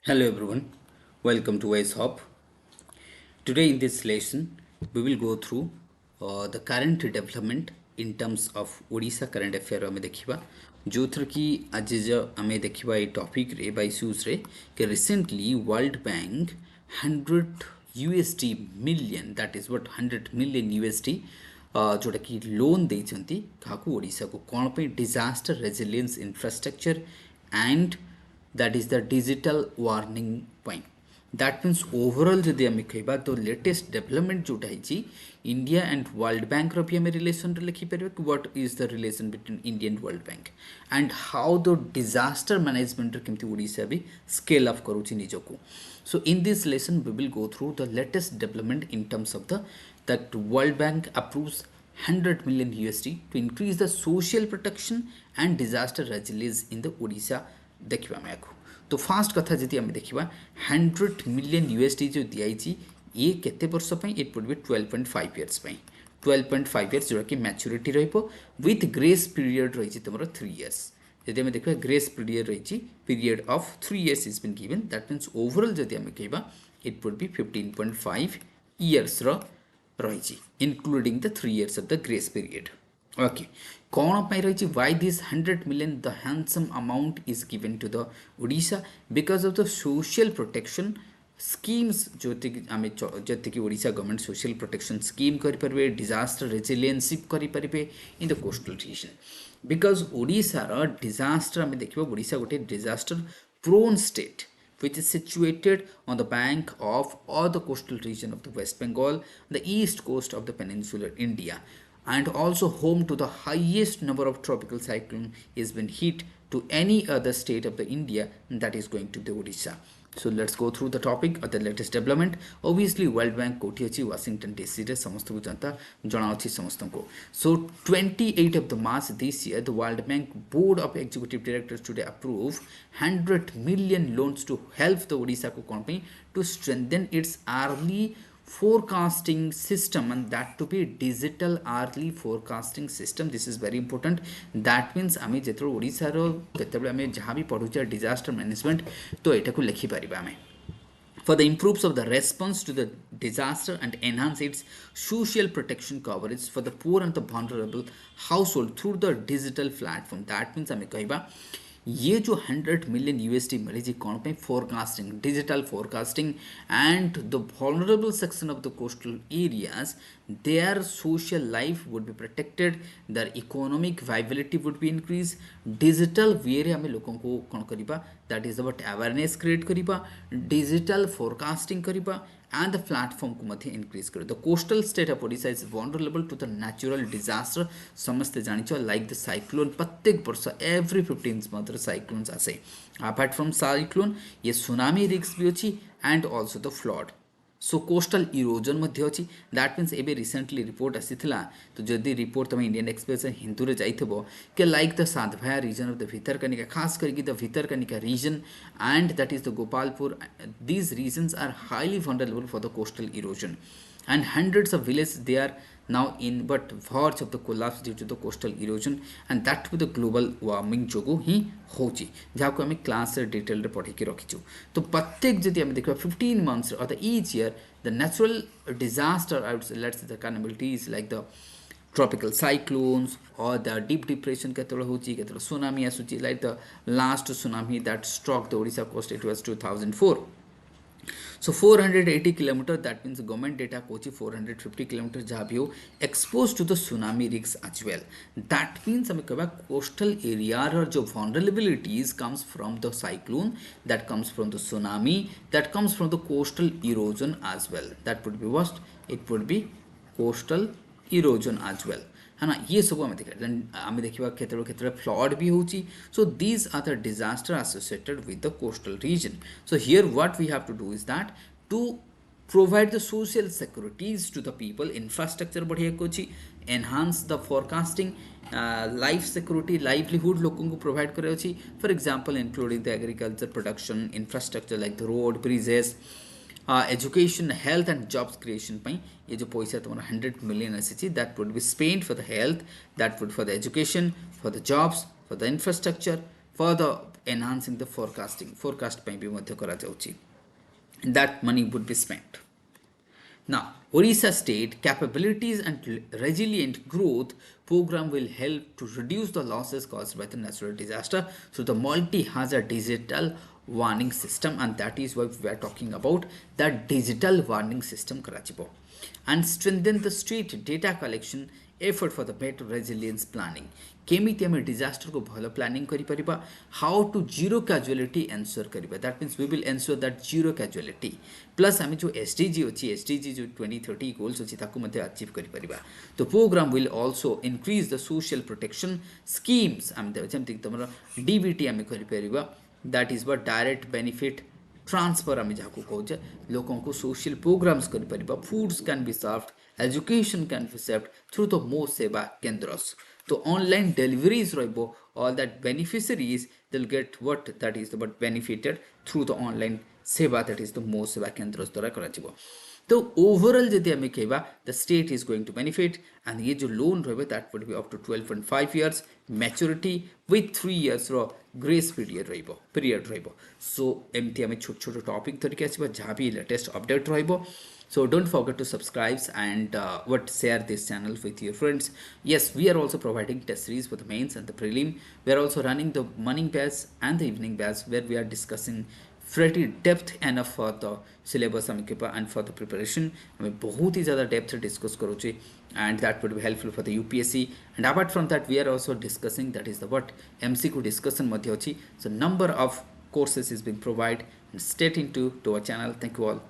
Hello everyone, welcome to Wise Hop. Today in this lesson, we will go through the current development in terms of Odisha current affair आमे देखिबा जो थर कि आज जो आमे देखिबा ए टॉपिक रे बाय इश्यूज रे कि recently world bank 100 USD million that is what 100 million USD जोटा कि लोन देइछंती काकू ओडिसा को कोन पे disaster resilience infrastructure and that is the digital warning point. That means overall जदि आम कहबा तो लेटेस्ट डेवलपमेंट जोटा है इंडिया एंड वर्ल्ड बैंक रो भी आम रिलेशन लिखि परबे कि what is the relation between India and World Bank and how the disaster management केमती ओडिशा भी स्केल अप करूची निजको. So in this lesson we will go through the latest development in terms of the that World Bank approves 100 million USD to increase the social protection and disaster resilience in the Odisha देखा आम आपको. तो fast कथा जी आम देखा 100 million USD जो दिखाई ये केते वर्ष it would B 12.5 years 12.5 years जोटा कि मैच्योरिटी विथ ग्रेस पीरियड रही तुम 3 इयर्स. जदि आम देखा ग्रेस पीरियड रही period of 3 years is been given that means overall जदि आम कहबा इट वुड बी 15.5 इयर्स रही including the 3 years of the grace period. Okay, कौन पाई रही why this 100 million the handsome amount is given to the Odisha because of the social protection schemes जो आम जति कि Odisha government social protection scheme करें disaster resilience करें in the coastal region because ओडिशार disaster आम देखा ओडिशा गोटे disaster prone state which is situated on the bank of all the coastal region of the West Bengal, the east coast of the peninsular India, and also home to the highest number of tropical cyclone is been hit to any other state of the India, and that is going to the Odisha. So let's go through the topic of the latest development. Obviously World Bank कोठी अछि Washington DC रे समस्त को जनता जणा अछि समस्त को. So 28 of the March this year the World Bank Board of Executive Directors today approve 100 million loans to help the Odisha को company to strengthen its early forecasting system, and that to be digital early forecasting system. This is very important. That means आमे जेतरो ओडिसा रो केतेबे आमे जहां भी पढुचा disaster management तो एटा को लिखि परिबा आमे for the improves of the response to the disaster and enhance its social protection coverage for the poor and the vulnerable household through the digital platform. That means आमे कहबा ये जो 100 मिलियन USD मिले जी कौन पे forecasting digital forecasting and the vulnerable section of the coastal areas their social life would be protected, their economic viability would be increased. Digital way रे हमें लोगों को कौन करिबा that is about awareness create करिबा digital forecasting करिबा and the platform को मध्य increase करो. The coastal state of Odisha is vulnerable to the natural disaster. समझते जानी चाहिए like the cyclone प्रत्येक वर्ष every 15 month cyclones आसे. Apart from cyclone ये tsunami risks भी अच्छी and also the flood. So coastal erosion मध्य अच्छी दैट मीन्स एबे रिसेंटली रिपोर्ट आसीथिला तो जदि रिपोर्ट तुम इंडियन एक्सप्रेस हिंदू रे जाइथबो के like the Satabhaya region of the Bhitarkanika खास करके the Bhitarkanika region and that is the Gopalpur these regions are highly vulnerable for the coastal erosion and hundreds of villages they are now in but verge of the collapse due to the coastal erosion, and that with the global warming जोगु ही होची जहाँ को हमें class से detail रे पढ़ी के रखिछु. तो प्रत्येक जदि हमें देखा 15 months or the each year the natural disaster I would say let's say the calamities like the tropical cyclones or the deep depression केतलो होची केतलो tsunami आसुची like the last tsunami that struck the Odisha coast it was 2004. So 480 kilometer that means government data Kochi 450 kilometer जहाँ भी हो exposed to the tsunami risks as well. That means हमें कहा coastal area और जो vulnerabilities comes from the cyclone, that comes from the tsunami, that comes from the coastal erosion as well. That would be worst. It would be coastal erosion as well. है ना ये सब आम देखा आम देखा केतरे फ्लड भी होची. So these are the disaster associated with the coastal region. So here what we have to do is that to provide the social securities to the people infrastructure बढ़िया Kochi enhance the forecasting life security livelihood लोगों को provide करे अच्छी for example including the agriculture production infrastructure like the road bridges education health and jobs creation ପାଇଁ ये जो पैसा तुम्हारा 100 million आसी that would be spent for the health, that would for the education, for the jobs, for the infrastructure, for the enhancing the forecast ପାଇଁ ବି ମଧ୍ୟ କରାଯାଉଛି, that money would be spent. Now, Odisha State Capabilities and Resilient Growth Program will help to reduce the losses caused by the natural disaster through the multi-hazard digital warning system, and that is what we are talking about, that digital warning system କରାଯିବ, and strengthen the state data collection effort for the better resilience planning. केमिति आम disaster को भल planning करिपरिबा, how to zero casualty ensure करिबा, that means we will ensure that zero casualty, plus आम जो SDG अच्छी एसडीजी जो 2030 गोल्स अच्छी ताकू मध्य अचीव करिपरिबा. तो programme will also increase the social protection schemes, आम जेमति तमरा डीबीटी आम करिपरिबा, that is what direct benefit transfer आम जहाँ कहे लोकों को सोशल प्रोग्राम्स कर, foods can be served, education can be served through the Mo Seva केन्द्रस. तो ऑनलाइन डिलीवरीज रहिबो, all that beneficiaries they'll get what that is but benefited through the online सेवा, that is the mo seva kendras द्वारा कराजिबो. तो overall जदि आम कहवा the state is going to benefit, and ये जो लोन रहिबो that would be up to 12.5 years maturity with 3 years रो ग्रेस पीरियड रहिबो. सो एमती आम छोट छोट टॉपिक धरिक आसीबा जहाँ भी लेटेस्ट अपडेट रहिबो. So don't forget to subscribe and share this channel with your friends. Yes, we are also providing test series for the mains and the prelim. We are also running the morning batch and the evening batch where we are discussing pretty depth enough for the syllabus and for the preparation. हमें बहुत ही ज़्यादा depth discuss करोचे, and that would be helpful for the UPSC. And apart from that, we are also discussing that is the MCQ discussion मध्य अछि. So number of courses is being provided. And stay tuned to our channel. Thank you all.